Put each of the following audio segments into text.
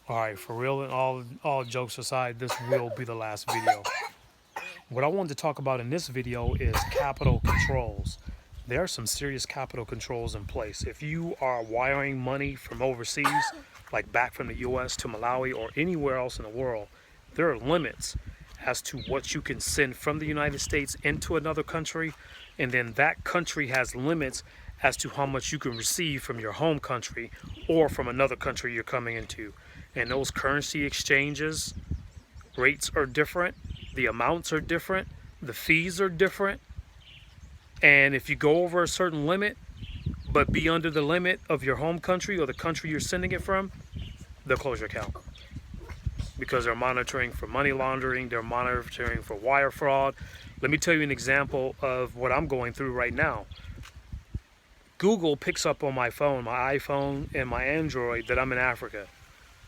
All right, for real and all jokes aside, this will be the last video. What I wanted to talk about in this video is capital controls. There are some serious capital controls in place. If you are wiring money from overseas, like back from the US to Malawi or anywhere else in the world, there are limits as to what you can send from the United States into another country, and then that country has limits as to how much you can receive from your home country or from another country you're coming into. And those currency exchanges, rates are different, the amounts are different, the fees are different, and if you go over a certain limit but be under the limit of your home country or the country you're sending it from, they'll close your account, because they're monitoring for money laundering, they're monitoring for wire fraud. Let me tell you an example of what I'm going through right now. Google picks up on my phone, my iPhone and my Android, that I'm in Africa.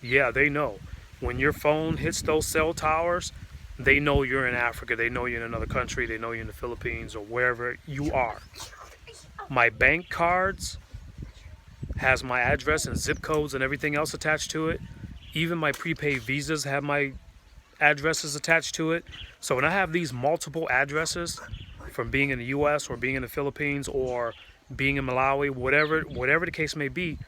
Yeah, they know. When your phone hits those cell towers, they know you're in Africa, they know you're in another country, they know you're in the Philippines or wherever you are. My bank cards has my address and zip codes and everything else attached to it. Even my prepaid visas have my addresses attached to it. So when I have these multiple addresses from being in the US or being in the Philippines or being in Malawi, whatever the case may be,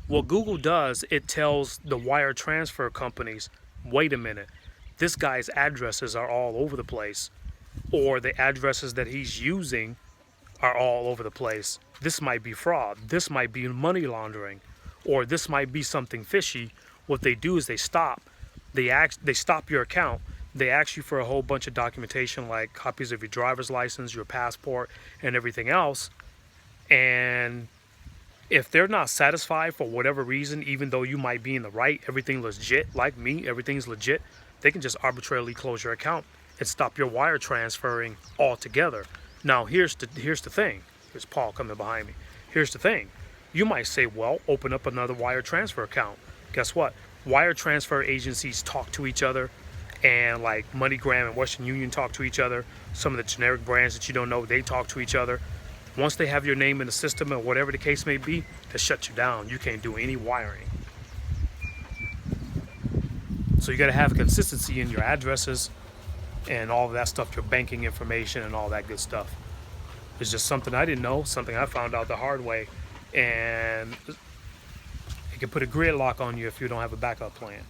what Google does, it tells the wire transfer companies, wait a minute, this guy's addresses are all over the place, or the addresses that he's using are all over the place. This might be fraud, this might be money laundering, or this might be something fishy. What they do is they stop your account. They ask you for a whole bunch of documentation, like copies of your driver's license, your passport, and everything else. And if they're not satisfied for whatever reason, even though you might be in the right, everything legit, like me, everything's legit, they can just arbitrarily close your account and stop your wire transferring altogether. Now, here's the thing. Here's Paul coming behind me. Here's the thing. You might say, well, open up another wire transfer account. Guess what? Wire transfer agencies talk to each other, and like MoneyGram and Western Union talk to each other. Some of the generic brands that you don't know, they talk to each other. Once they have your name in the system or whatever the case may be, they shut you down. You can't do any wiring. So you got to have consistency in your addresses and all of that stuff, your banking information and all that good stuff. It's just something I didn't know, something I found out the hard way, and it can put a gridlock on you if you don't have a backup plan.